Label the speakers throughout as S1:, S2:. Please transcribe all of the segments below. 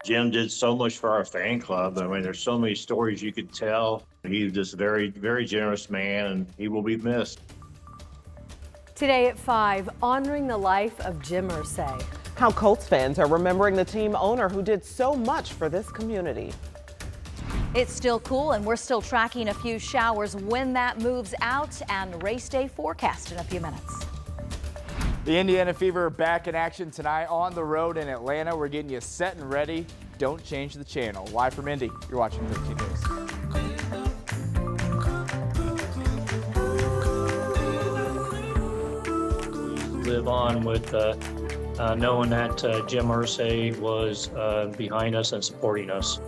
S1: Jim did so much for our fan club. I mean, there's so many stories you could tell. He's just a very, very generous man, and he will be missed.
S2: Today at 5, honoring the life of Jim Irsay.
S3: How Colts fans are remembering the team owner who did so much for this community.
S4: It's still cool, and we're still tracking a few showers when that moves out, and race day forecast in a few minutes.
S5: The Indiana Fever back in action tonight on the road in Atlanta. We're getting you set and ready. Don't change the channel. Live from Indy, you're watching 13 News.
S1: Live on with knowing that Jim Irsay was behind us and supporting us.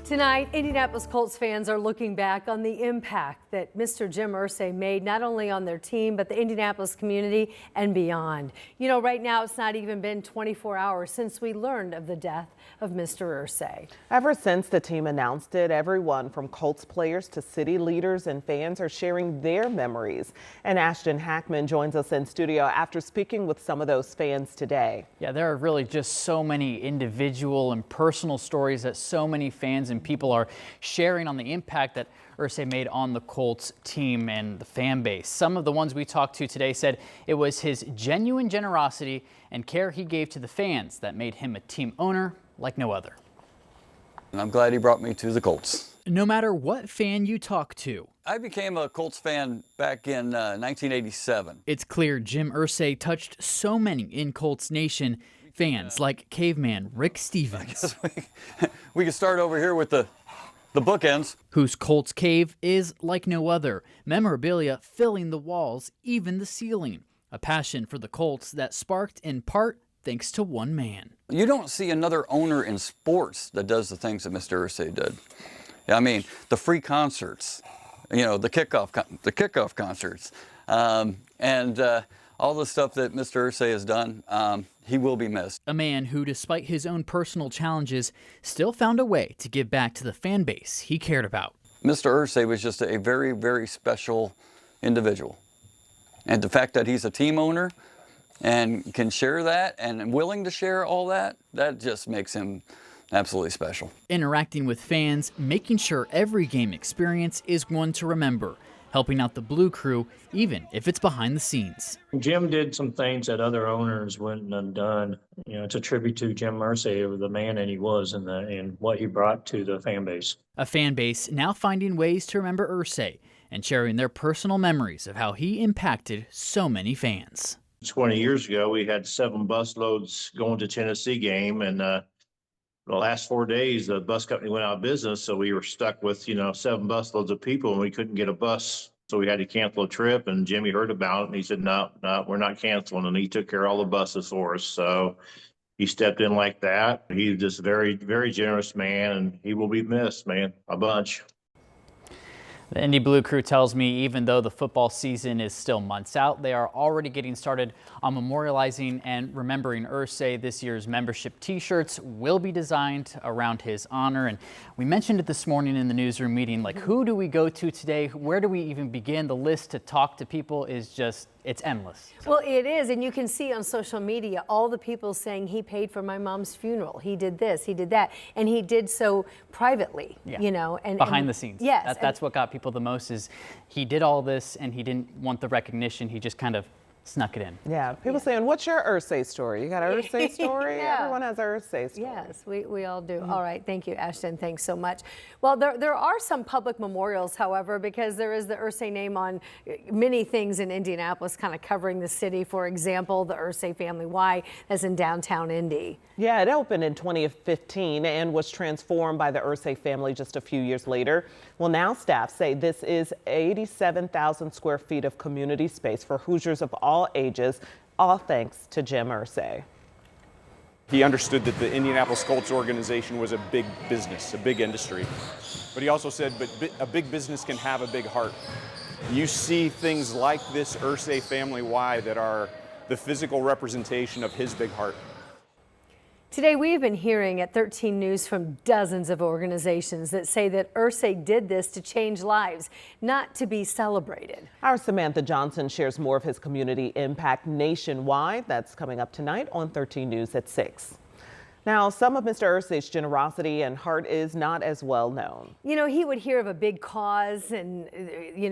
S2: Tonight, Indianapolis Colts fans are looking back on the impact that Mr. Jim Irsay made, not only on their team, but the Indianapolis community and beyond. You know, right now, it's not even been 24 hours since we learned of the death of Mr. Irsay.
S3: Ever since the team announced it, everyone from Colts players to city leaders and fans are sharing their memories. And Ashton Hackman joins us in studio after speaking with some of those fans today.
S6: Yeah, there are really just so many individual and personal stories that so many fans and people are sharing on the impact that Irsay made on the Colts team and the fan base. Some of the ones we talked to today said it was his genuine generosity and care he gave to the fans that made him a team owner like no other.
S7: And I'm glad he brought me to the Colts.
S6: No matter what fan you talk to,
S7: I became a Colts fan back in 1987.
S6: it's clear Jim Irsay touched so many in Colts Nation. Fans like caveman Rick Stevens,
S7: We can start over here with the bookends.
S6: whose Colts cave is like no other. Memorabilia filling the walls, even the ceiling. A passion for the Colts that sparked in part thanks to one man.
S7: You don't see another owner in sports that does the things that Mr. Irsay did. I mean, the free concerts, you know, the kickoff concerts, and all the stuff that Mr. Irsay has done. He will be missed.
S6: A man who, despite his own personal challenges, still found a way to give back to the fan base he cared about.
S7: Mr. Irsay was just a very, very special individual. And the fact that he's a team owner and can share that and willing to share all that, that just makes him absolutely special.
S6: Interacting with fans, making sure every game experience is one to remember. Helping out the Blue Crew, even if it's behind the scenes.
S1: Jim did some things that other owners wouldn't have done. You know, it's a tribute to Jim Irsay, the man that he was and what he brought to the fan base.
S6: A fan base now finding ways to remember Irsay and sharing their personal memories of how he impacted so many fans.
S1: 20 years ago, we had 7 bus loads going to Tennessee game, and the last 4 days, the bus company went out of business, so we were stuck with, 7 bus loads of people, and we couldn't get a bus. So we had to cancel a trip, and Jimmy heard about it, and he said, no, we're not canceling, and he took care of all the buses for us. So he stepped in like that. He's just a very, very generous man, and he will be missed, man, a bunch.
S6: The Indy Blue Crew tells me even though the football season is still months out, they are already getting started on memorializing and remembering Irsay. This year's membership t-shirts will be designed around his honor. And we mentioned it this morning in the newsroom meeting, like who do we go to today? Where do we even begin? The list to talk to people is just, it's endless.
S2: Well, it is, and you can see on social media all the people saying he paid for my mom's funeral. He did this, he did that, and he did so privately, and
S6: behind the scenes.
S2: Yes.
S6: That's what got people the most is he did all this and he didn't want the recognition. He just kind of snuck it in.
S3: Yeah, people saying, what's your Irsay story? You got an Irsay story?
S2: Yeah.
S3: Everyone has an Irsay story.
S2: Yes, we all do. All right, thank you, Ashton. Thanks so much. Well, there are some public memorials, however, because there is the Irsay name on many things in Indianapolis, kind of covering the city. For example, the Irsay Family Y that's in downtown Indy.
S3: Yeah, it opened in 2015 and was transformed by the Irsay family just a few years later. Well, now staff say this is 87,000 square feet of community space for Hoosiers of all ages, all thanks to Jim Irsay.
S8: He understood that the Indianapolis Colts organization was a big business, a big industry. But he also said, but a big business can have a big heart. You see things like this Irsay Family Y that are the physical representation of his big heart.
S2: Today, we have been hearing at 13 News from dozens of organizations that say that Irsay did this to change lives, not to be celebrated.
S3: Our Samantha Johnson shares more of his community impact nationwide. That's coming up tonight on 13 News at 6. Now, some of Mr. Irsay's generosity and heart is not as well known.
S2: You know, he would hear of a big cause and,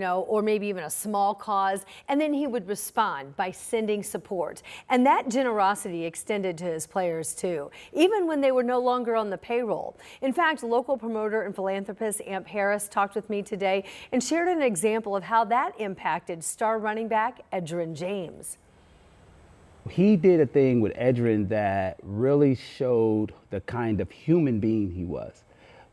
S2: or maybe even a small cause, and then he would respond by sending support. And that generosity extended to his players too, even when they were no longer on the payroll. In fact, local promoter and philanthropist Amp Harris talked with me today and shared an example of how that impacted star running back Edgerrin James.
S9: He did a thing with Edgerrin that really showed the kind of human being he was.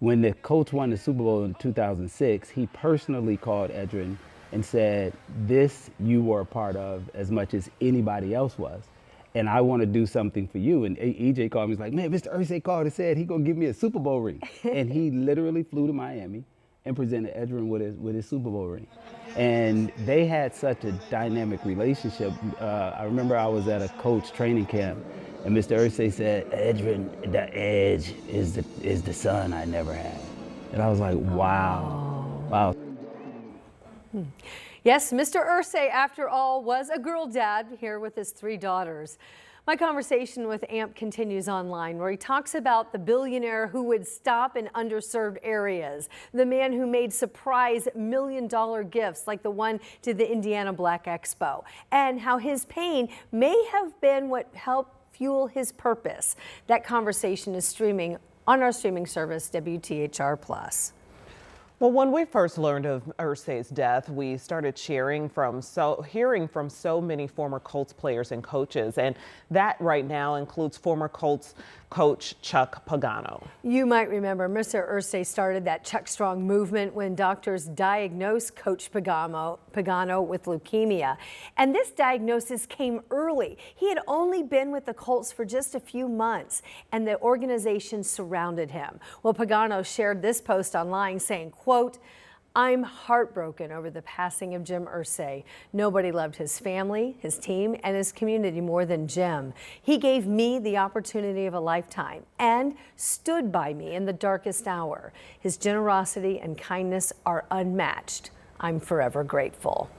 S9: When the Colts won the Super Bowl in 2006, he personally called Edgerrin and said, "This you were a part of as much as anybody else was, and I want to do something for you." And EJ called me, he's like, "Man, Mr. Irsay called and said he gonna give me a Super Bowl ring." And he literally flew to Miami and presented Edgerrin with his Super Bowl ring. And they had such a dynamic relationship. I remember I was at a Colts training camp, and Mr. Irsay said, "Edgerrin, the edge is the son I never had." And I was like, wow, wow.
S2: Yes, Mr. Irsay, after all, was a girl dad here with his 3 daughters. My conversation with Amp continues online, where he talks about the billionaire who would stop in underserved areas, the man who made surprise $1 million gifts like the one to the Indiana Black Expo, and how his pain may have been what helped fuel his purpose. That conversation is streaming on our streaming service, WTHR+.
S3: Well, when we first learned of Irsay's death, we started hearing from so many former Colts players and coaches, and that right now includes former Colts coach Chuck Pagano.
S2: You might remember Mr. Irsay started that Chuck Strong movement when doctors diagnosed Coach Pagano with leukemia. And this diagnosis came early. He had only been with the Colts for just a few months, and the organization surrounded him. Well, Pagano shared this post online saying, quote, "I'm heartbroken over the passing of Jim Irsay. Nobody loved his family, his team, and his community more than Jim. He gave me the opportunity of a lifetime and stood by me in the darkest hour. His generosity and kindness are unmatched. I'm forever grateful."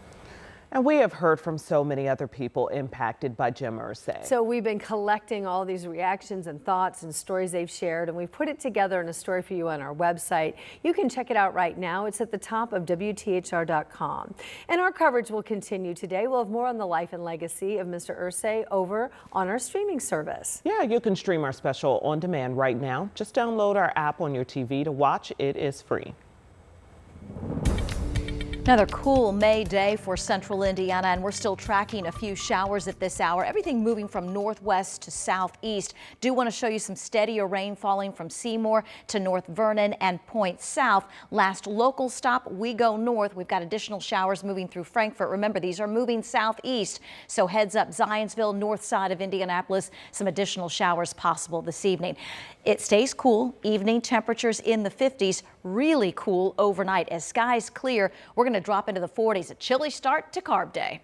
S3: And we have heard from so many other people impacted by Jim Irsay.
S2: So we've been collecting all these reactions and thoughts and stories they've shared, and we've put it together in a story for you on our website. You can check it out right now. It's at the top of WTHR.com. And our coverage will continue today. We'll have more on the life and legacy of Mr. Irsay over on our streaming service.
S3: Yeah, you can stream our special on demand right now. Just download our app on your TV to watch. It is free.
S4: Another cool May day for central Indiana, and we're still tracking a few showers at this hour. Everything moving from northwest to southeast. Do want to show you some steadier rain falling from Seymour to North Vernon and Point South. Last local stop, we go north. We've got additional showers moving through Frankfort. Remember, these are moving southeast, so heads up Zionsville, north side of Indianapolis. Some additional showers possible this evening. It stays cool. Evening temperatures in the 50s. Really cool overnight as skies clear. We're going to drop into the 40s. A chilly start to Carb Day.